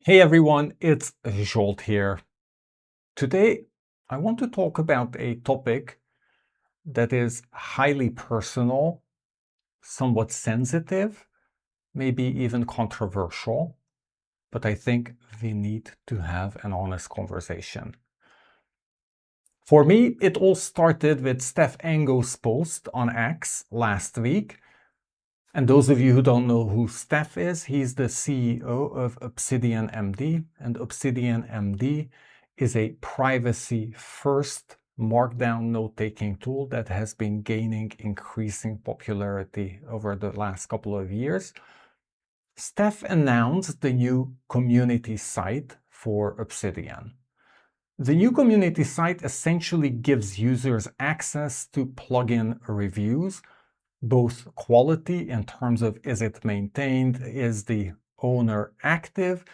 Hey everyone, it's Jolt here. Today, I want to talk about a topic that is highly personal, somewhat sensitive, maybe even controversial, but I think we need to have an honest conversation. For me, it all started with Steph Ango's post on X last week. And those of you who don't know who Steph is, he's the CEO of Obsidian MD, and Obsidian MD is a privacy-first markdown note-taking tool that has been gaining increasing popularity over the last couple of years. Steph announced the new community site for Obsidian. The new community site essentially gives users access to plugin reviews, both quality in terms of is it maintained, is the owner active,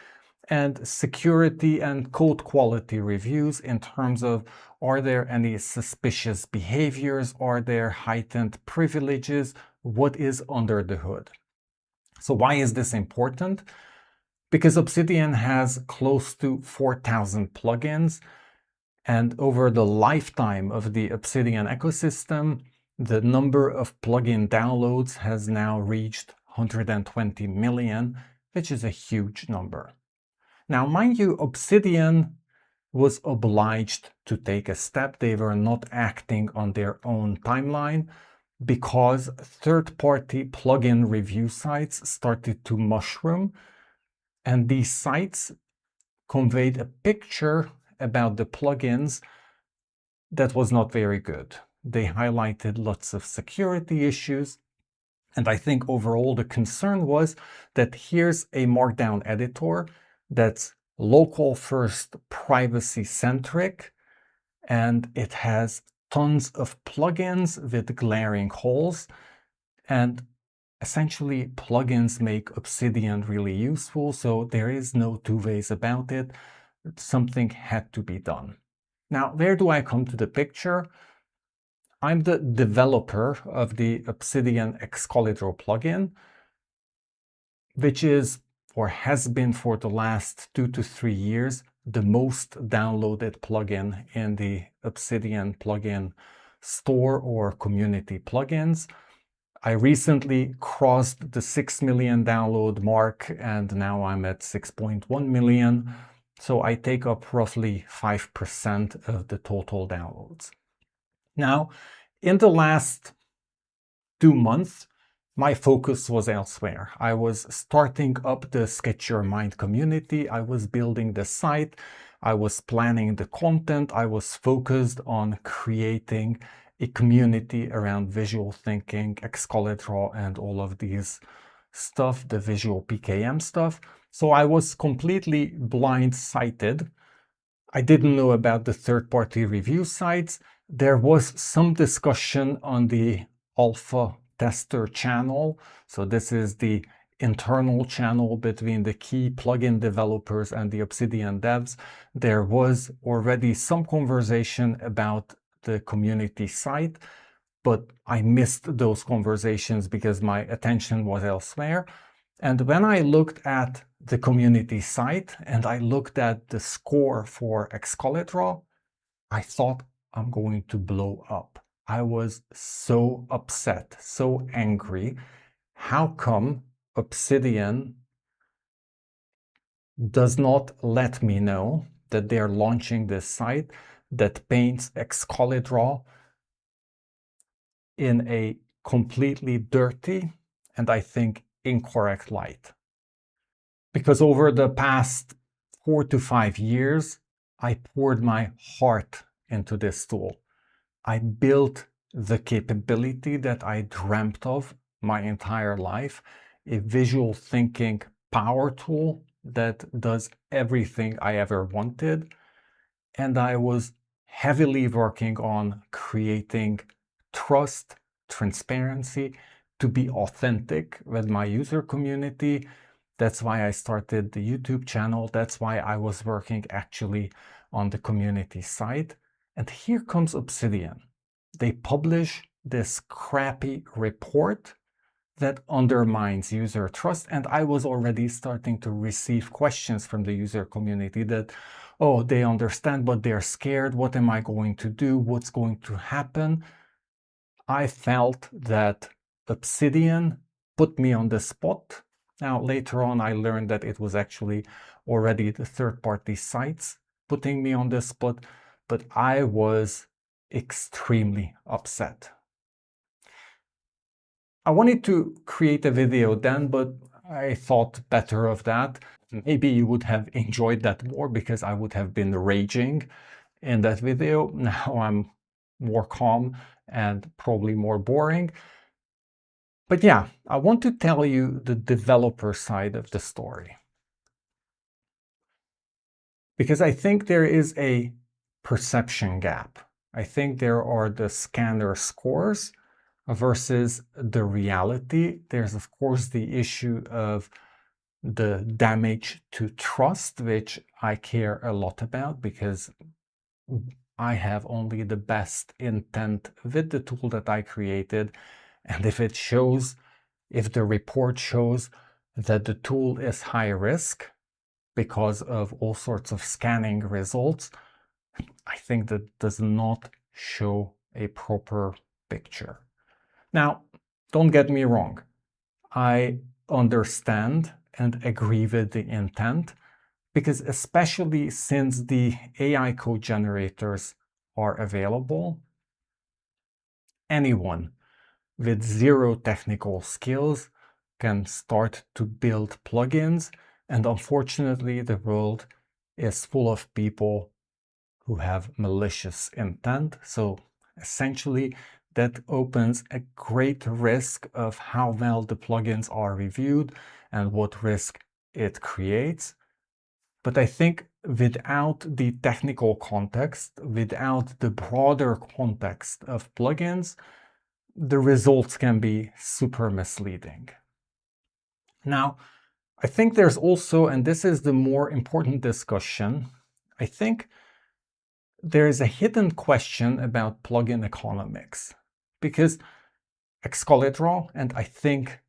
and security and code quality reviews in terms of are there any suspicious behaviors, are there heightened privileges, what is under the hood. So why is this important? Because Obsidian has close to 4,000 plugins, and over the lifetime of the Obsidian ecosystem, the number of plugin downloads has now reached 120 million, which is a huge number. Now, mind you, Obsidian was obliged to take a step. They were not acting on their own timeline because third-party plugin review sites started to mushroom, and these sites conveyed a picture about the plugins that was not very good. They highlighted lots of security issues, and I think overall the concern was that here's a markdown editor that's local first, privacy centric, and it has tons of plugins with glaring holes, and essentially plugins make Obsidian really useful, so there is no two ways about it. Something had to be done. Now, where do I come to the picture? I'm the developer of the Obsidian Excalidraw plugin, which is, or has been for the last 2 to 3 years, the most downloaded plugin in the Obsidian plugin store or community plugins. I recently crossed the 6 million download mark, and now I'm at 6.1 million. So I take up roughly 5% of the total downloads. Now, in the last 2 months, my focus was elsewhere. I was starting up the Sketch Your Mind community. I was building the site. I was planning the content. I was focused on creating a community around visual thinking, Excalidraw, and all of these stuff, the visual PKM stuff. So I was completely blindsided. I didn't know about the third-party review sites. There was some discussion on the alpha tester channel. So this is the internal channel between the key plugin developers and the Obsidian devs. There was already some conversation about the community site, but I missed those conversations because my attention was elsewhere. And when I looked at the community site and I looked at the score for Excalidraw, I thought I'm going to blow up. I was so upset, so angry. How come Obsidian does not let me know that they're launching this site that paints Excalidraw in a completely dirty and I think incorrect light? Because over the past 4 to 5 years, I poured my heart into this tool. I built the capability that I dreamt of my entire life, a visual thinking power tool that does everything I ever wanted. And I was heavily working on creating trust, transparency, to be authentic with my user community. That's why I started the YouTube channel. That's why I was working actually on the community site. And here comes Obsidian. They publish this crappy report that undermines user trust. And I was already starting to receive questions from the user community that, oh, they understand, but they're scared. What am I going to do? What's going to happen? I felt that Obsidian put me on the spot. Now, later on, I learned that it was actually already the third-party sites putting me on the spot, but I was extremely upset. I wanted to create a video then, but I thought better of that. Maybe you would have enjoyed that more because I would have been raging in that video. Now I'm more calm and probably more boring. But yeah, I want to tell you the developer side of the story. Because I think there is a perception gap. I think there are the scanner scores versus the reality. There's, of course, the issue of the damage to trust, which I care a lot about because I have only the best intent with the tool that I created. And if it shows, if the report shows that the tool is high risk because of all sorts of scanning results, I think that does not show a proper picture. Now, don't get me wrong. I understand and agree with the intent, because especially since the AI code generators are available, anyone with zero technical skills can start to build plugins. And unfortunately, the world is full of people who have malicious intent. So essentially, that opens a great risk of how well the plugins are reviewed and what risk it creates. But I think without the technical context, without the broader context of plugins, the results can be super misleading. Now, I think there's also, and this is the more important discussion, I think there is a hidden question about plugin economics, because Excalidraw, and I think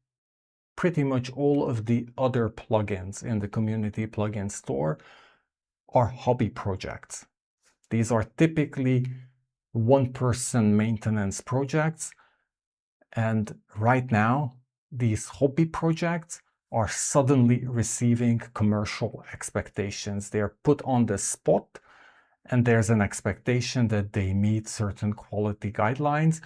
pretty much all of the other plugins in the community plugin store, are hobby projects. These are typically one-person maintenance projects, and right now these hobby projects are suddenly receiving commercial expectations. They're put on the spot, and there's an expectation that they meet certain quality guidelines.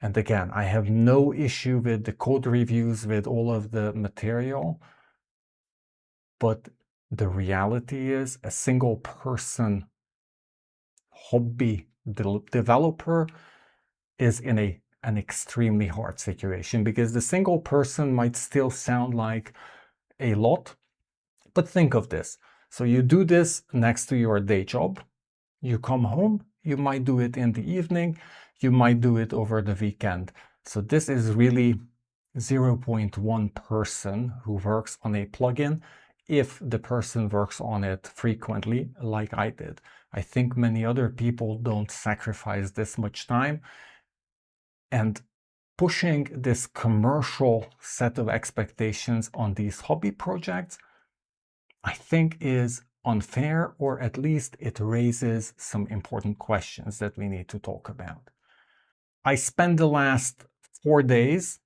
And again, I have no issue with the code reviews, with all of the material, but the reality is a single person hobby developer is in an extremely hard situation, because the single person might still sound like a lot, but think of this. So you do this next to your day job, you come home, you might do it in the evening, you might do it over the weekend. So this is really 0.1 person who works on a plugin, if the person works on it frequently like I did. I think many other people don't sacrifice this much time, and pushing this commercial set of expectations on these hobby projects, I think is unfair, or at least it raises some important questions that we need to talk about. I spent the last 4 days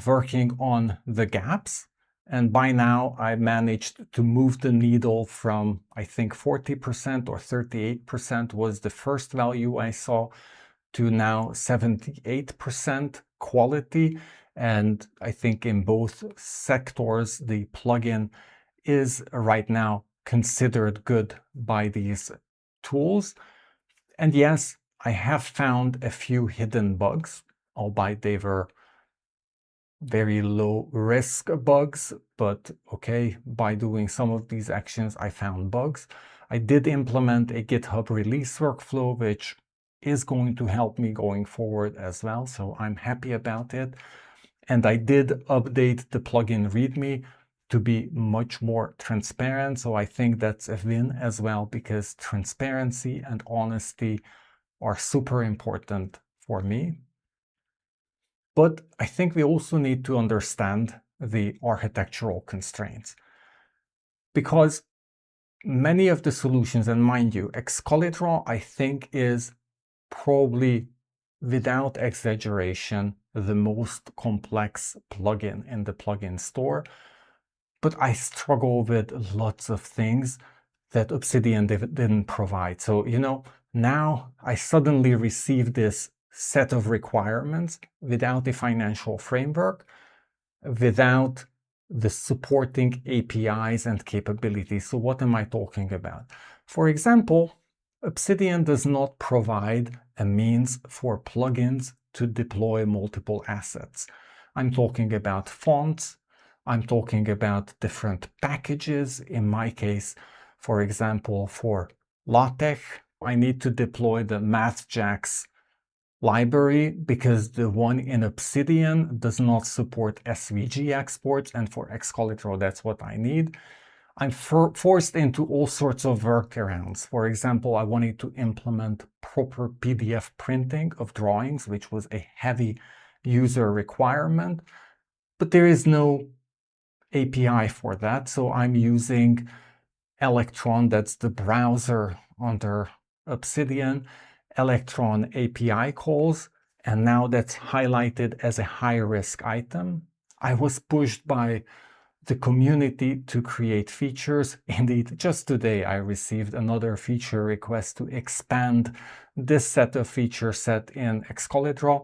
working on the gaps, and by now I managed to move the needle from, I think, 40% or 38% was the first value I saw, to now 78% quality. And I think in both sectors, the plugin is right now considered good by these tools. And yes, I have found a few hidden bugs, albeit they were very low risk bugs, but okay, by doing some of these actions, I found bugs. I did implement a GitHub release workflow, which is going to help me going forward as well, so I'm happy about it. And I did update the plugin README to be much more transparent, so I think that's a win as well, because transparency and honesty are super important for me. But I think we also need to understand the architectural constraints, because many of the solutions, and mind you, Excalidraw, I think, is probably, without exaggeration, the most complex plugin in the plugin store. But I struggle with lots of things that Obsidian didn't provide. So, now I suddenly receive this set of requirements without a financial framework, without the supporting APIs and capabilities. So what am I talking about? For example, Obsidian does not provide a means for plugins to deploy multiple assets. I'm talking about fonts. I'm talking about different packages. In my case, for example, for LaTeX, I need to deploy the MathJax library because the one in Obsidian does not support SVG exports, and for Excalidraw, that's what I need. I'm forced into all sorts of workarounds. For example, I wanted to implement proper PDF printing of drawings, which was a heavy user requirement, but there is no API for that. So I'm using Electron, that's the browser under Obsidian, Electron API calls, and now that's highlighted as a high-risk item. I was pushed by the community to create features. Indeed, just today I received another feature request to expand this set of feature set in Excalidraw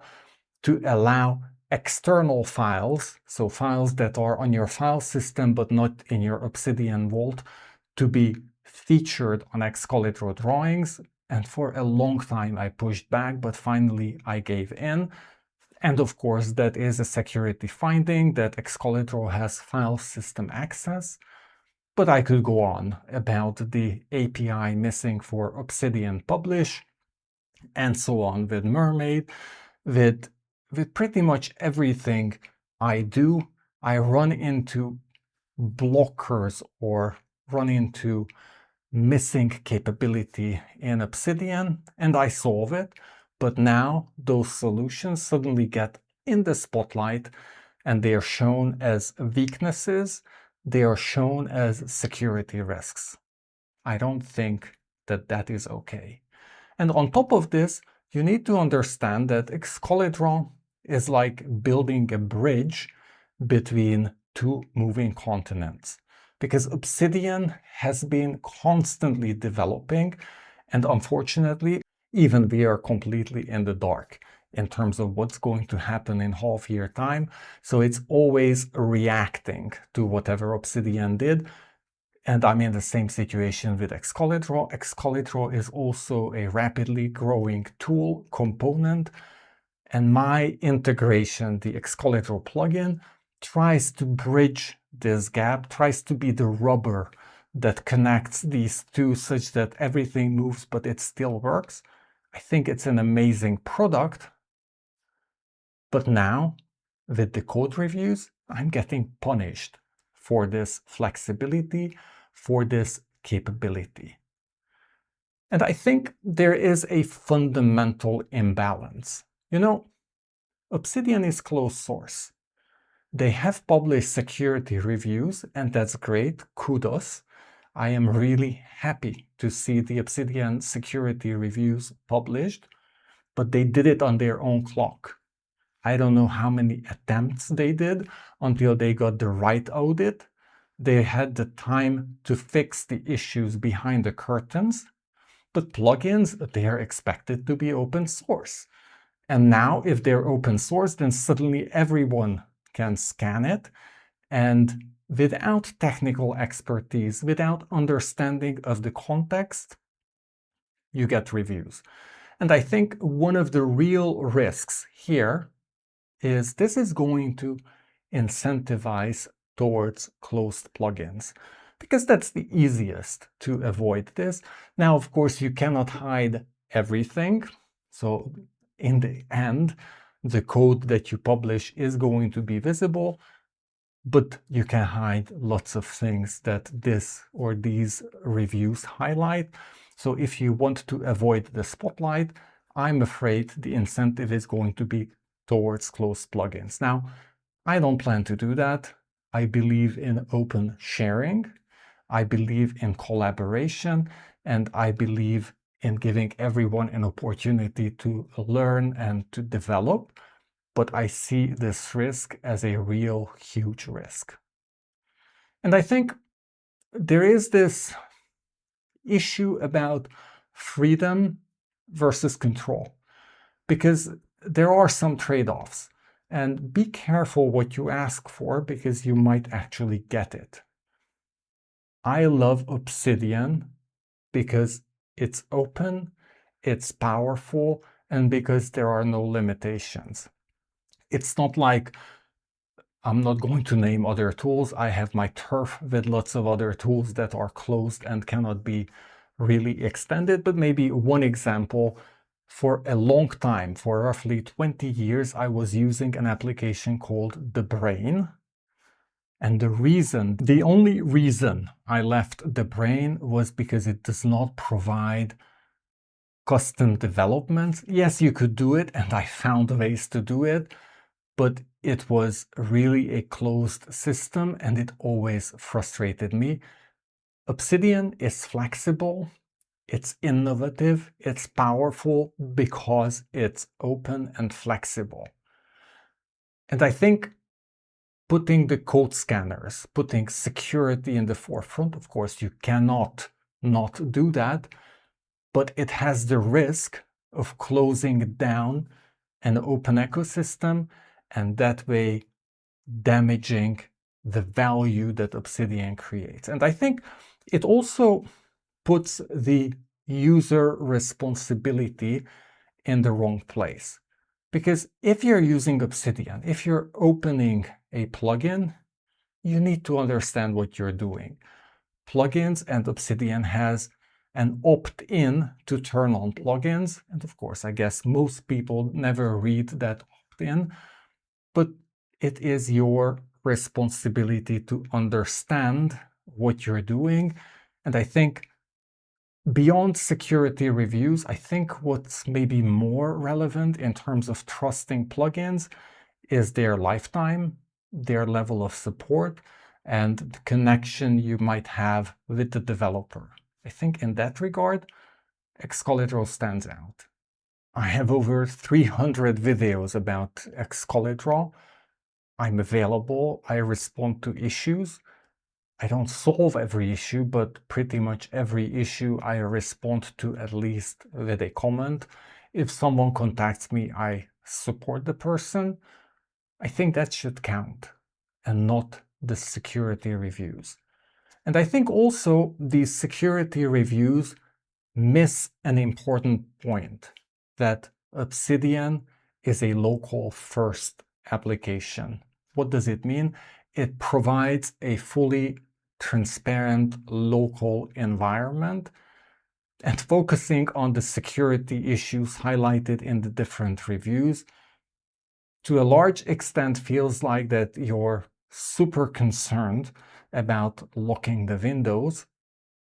to allow external files, so files that are on your file system but not in your Obsidian vault, to be featured on Excalidraw drawings. And for a long time I pushed back, but finally I gave in. And of course, that is a security finding that Excalidraw has file system access. But I could go on about the API missing for Obsidian Publish, and so on with Mermaid, with pretty much everything I do. I run into blockers or run into missing capability in Obsidian, and I solve it. But now those solutions suddenly get in the spotlight and they are shown as weaknesses. They are shown as security risks. I don't think that that is okay. And on top of this, you need to understand that Excalidraw is like building a bridge between two moving continents, because Obsidian has been constantly developing, and unfortunately, even we are completely in the dark in terms of what's going to happen in half-year time. So it's always reacting to whatever Obsidian did. And I'm in the same situation with Excalidraw. Excalidraw is also a rapidly growing tool component, and my integration, the Excalidraw plugin, tries to bridge this gap, tries to be the rubber that connects these two such that everything moves, but it still works. I think it's an amazing product. But now, with the code reviews, I'm getting punished for this flexibility, for this capability. And I think there is a fundamental imbalance. Obsidian is closed source. They have published security reviews, and that's great. Kudos. I am really happy to see the Obsidian security reviews published, but they did it on their own clock. I don't know how many attempts they did until they got the right audit. They had the time to fix the issues behind the curtains, but plugins, they are expected to be open source. And now if they're open source, then suddenly everyone can scan it. And without technical expertise, without understanding of the context, you get reviews. And I think one of the real risks here is this is going to incentivize towards closed plugins, because that's the easiest to avoid this. Now, of course, you cannot hide everything. So in the end, the code that you publish is going to be visible, but you can hide lots of things that this or these reviews highlight. So if you want to avoid the spotlight, I'm afraid the incentive is going to be towards closed plugins. Now, I don't plan to do that. I believe in open sharing. I believe in collaboration, and I believe in giving everyone an opportunity to learn and to develop. But I see this risk as a real huge risk. And I think there is this issue about freedom versus control, because there are some trade-offs. And be careful what you ask for, because you might actually get it. I love Obsidian because it's open, it's powerful, and because there are no limitations. It's not like, I'm not going to name other tools. I have my turf with lots of other tools that are closed and cannot be really extended. But maybe one example, for a long time, for roughly 20 years, I was using an application called The Brain. And the only reason I left The Brain was because it does not provide custom development. Yes, you could do it, and I found ways to do it, but it was really a closed system and it always frustrated me. Obsidian is flexible, it's innovative, it's powerful because it's open and flexible. And I think putting the code scanners, putting security in the forefront, of course, you cannot not do that, but it has the risk of closing down an open ecosystem, and that way damaging the value that Obsidian creates. And I think it also puts the user responsibility in the wrong place. Because if you're using Obsidian, if you're opening a plugin, you need to understand what you're doing. Plugins and Obsidian has an opt-in to turn on plugins. And of course, I guess most people never read that opt-in, but it is your responsibility to understand what you're doing. And I think beyond security reviews, I think what's maybe more relevant in terms of trusting plugins is their lifetime, their level of support, and the connection you might have with the developer. I think in that regard, Excalidraw stands out. I have over 300 videos about Excalidraw. I'm available, I respond to issues. I don't solve every issue, but pretty much every issue I respond to at least with a comment. If someone contacts me, I support the person. I think that should count, and not the security reviews. And I think also these security reviews miss an important point, that Obsidian is a local first application. What does it mean? It provides a fully transparent local environment, and focusing on the security issues highlighted in the different reviews to a large extent feels like that you're super concerned about locking the windows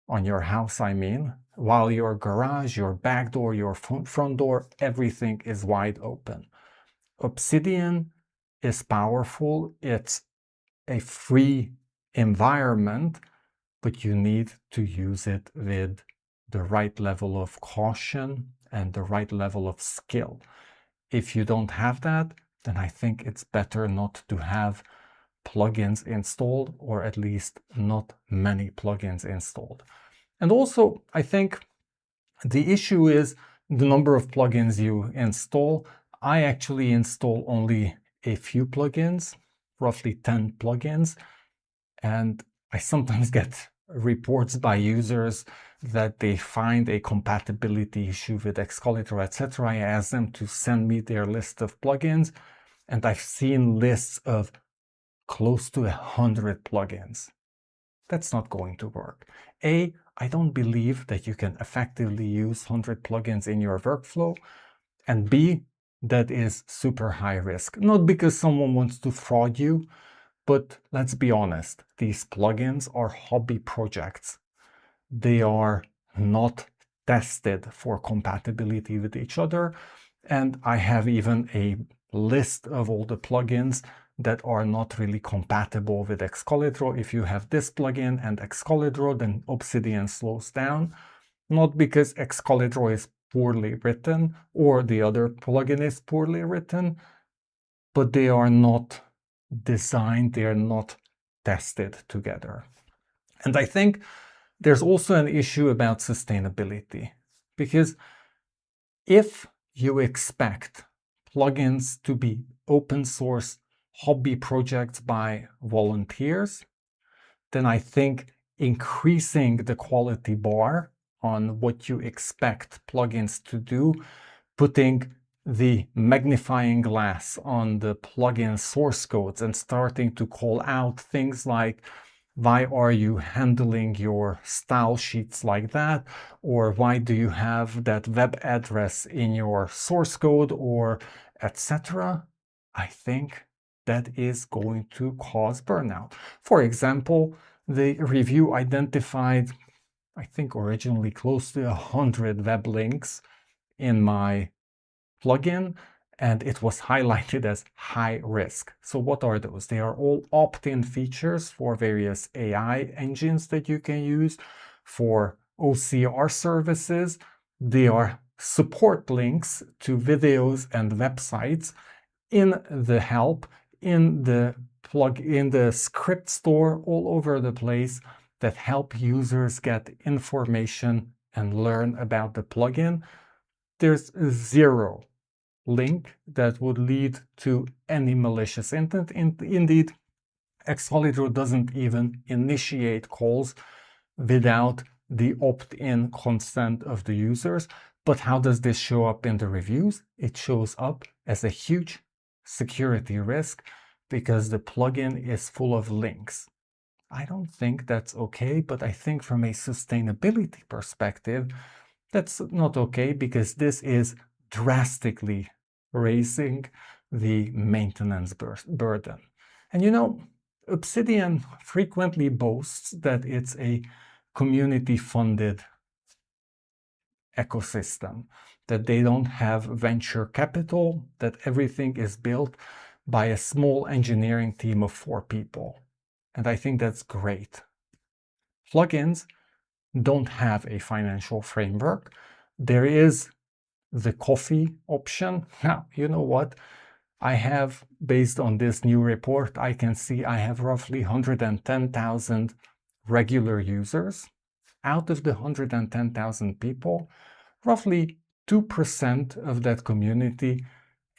on your house, I mean, while your garage, your back door, your front door, everything is wide open. Obsidian is powerful. It's a free environment, but you need to use it with the right level of caution and the right level of skill. If you don't have that, then I think it's better not to have plugins installed, or at least not many plugins installed. And also, I think the issue is the number of plugins you install. I actually install only a few plugins, roughly 10 plugins, and I sometimes get reports by users that they find a compatibility issue with Excalidraw, etc. I ask them to send me their list of plugins, and I've seen lists of close to 100 plugins. That's not going to work. A, I don't believe that you can effectively use 100 plugins in your workflow. And B, that is super high risk. Not because someone wants to fraud you, but let's be honest, these plugins are hobby projects. They are not tested for compatibility with each other. And I have even a list of all the plugins that are not really compatible with Excalidraw. If you have this plugin and Excalidraw, then Obsidian slows down. Not because Excalidraw is poorly written or the other plugin is poorly written, but they are not designed, they are not tested together. And I think there's also an issue about sustainability, because if you expect plugins to be open source hobby projects by volunteers, then I think increasing the quality bar on what you expect plugins to do, putting the magnifying glass on the plugin source codes and starting to call out things like, why are you handling your style sheets like that? Or why do you have that web address in your source code, or etc.? I think that is going to cause burnout. For example, the review identified, I think originally close to 100 web links in my plugin, and it was highlighted as high risk. So what are those? They are all opt-in features for various AI engines that you can use, for OCR services. They are support links to videos and websites in the help, in the in the script store, all over the place, that help users get information and learn about the plugin. There's zero link that would lead to any malicious intent. Indeed, Excalidraw doesn't even initiate calls without the opt-in consent of the users. But how does this show up in the reviews? It shows up as a huge security risk because the plugin is full of links. I don't think that's okay, but I think from a sustainability perspective, that's not okay, because this is drastically raising the maintenance burden. And you know, Obsidian frequently boasts that it's a community-funded ecosystem, that they don't have venture capital, that everything is built by a small engineering team of 4 people. And I think that's great. Plugins don't have a financial framework. There is the coffee option. Now, you know what? I have, based on this new report, I can see I have roughly 110,000 regular users. Out of the 110,000 people, roughly 2% of that community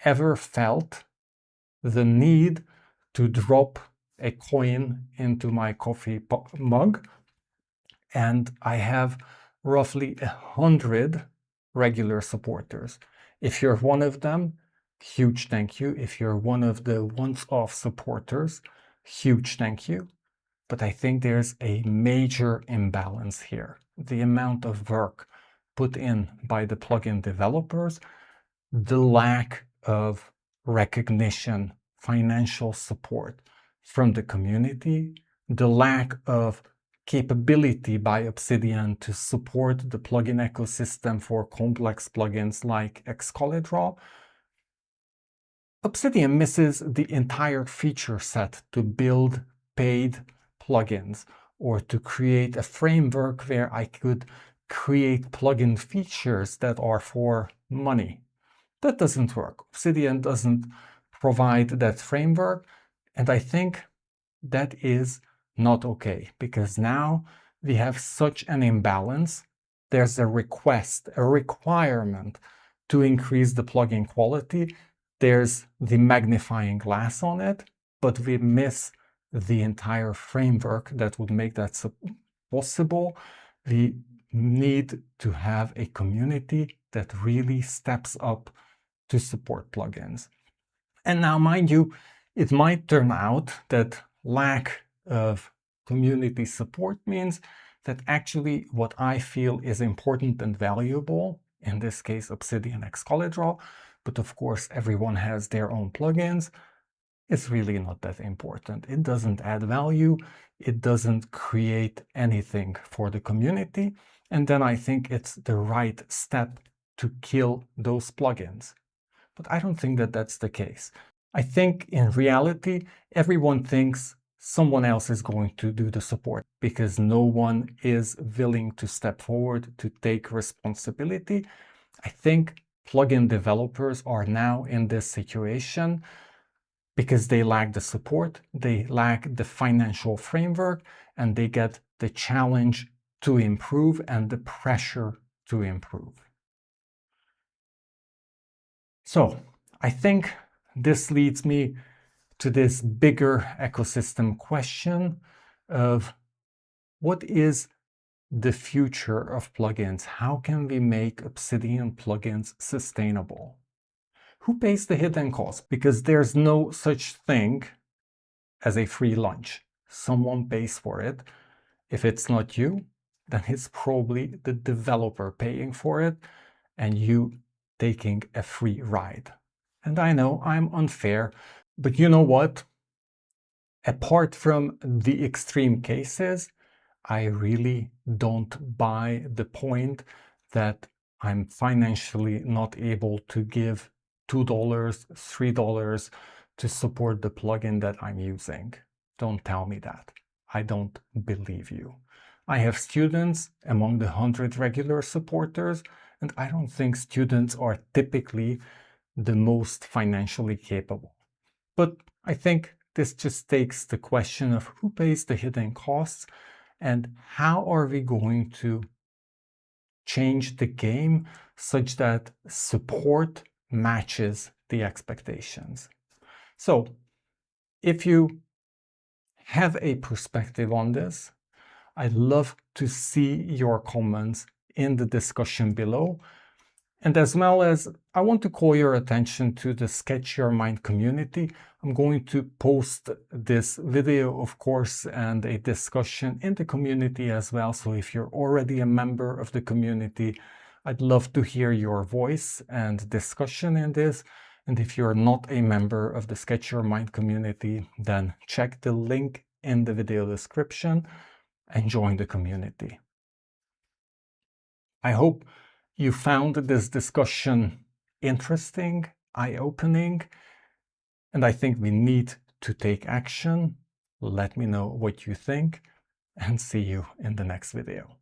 ever felt the need to drop a coin into my coffee mug. And I have roughly 100 regular supporters. If you're one of them, huge thank you. If you're one of the once-off supporters, huge thank you. But I think there's a major imbalance here. The amount of work put in by the plugin developers, the lack of recognition, financial support from the community, the lack of capability by Obsidian to support the plugin ecosystem for complex plugins like Excalidraw. Obsidian misses the entire feature set to build paid plugins, or to create a framework where I could create plugin features that are for money. That doesn't work. Obsidian doesn't provide that framework, and I think that is not okay, because now we have such an imbalance. There's a request, a requirement to increase the plugin quality. There's the magnifying glass on it, but we miss the entire framework that would make that possible. We need to have a community that really steps up to support plugins. And now, mind you, it might turn out that lack of community support means that actually what I feel is important and valuable, in this case Obsidian Excalidraw, but of course everyone has their own plugins, it's really not that important. It doesn't add value, it doesn't create anything for the community, and then I think it's the right step to kill those plugins. but I don't think that that's the case. I think in reality, everyone thinks someone else is going to do the support because no one is willing to step forward to take responsibility. I think plugin developers are now in this situation because they lack the support, they lack the financial framework, and they get the challenge to improve and the pressure to improve. So I think this leads me to this bigger ecosystem question of what is the future of plugins? How can we make Obsidian plugins sustainable? Who pays the hidden cost? Because there's no such thing as a free lunch. Someone pays for it. If it's not you, then it's probably the developer paying for it and you taking a free ride. And I know I'm unfair, but you know what? Apart from the extreme cases, I really don't buy the point that I'm financially not able to give $2, $3 to support the plugin that I'm using. Don't tell me that. I don't believe you. I have students among the 100 regular supporters, and I don't think students are typically the most financially capable. But I think this just takes the question of who pays the hidden costs and how are we going to change the game such that support matches the expectations. So if you have a perspective on this, I'd love to see your comments in the discussion below. And as well as I want to call your attention to the Sketch Your Mind community. I'm going to post this video, of course, and a discussion in the community as well. So if you're already a member of the community, I'd love to hear your voice and discussion in this. And if you're not a member of the Sketch Your Mind community, then check the link in the video description and join the community. I hope you found this discussion interesting, eye-opening, and I think we need to take action. Let me know what you think, and see you in the next video.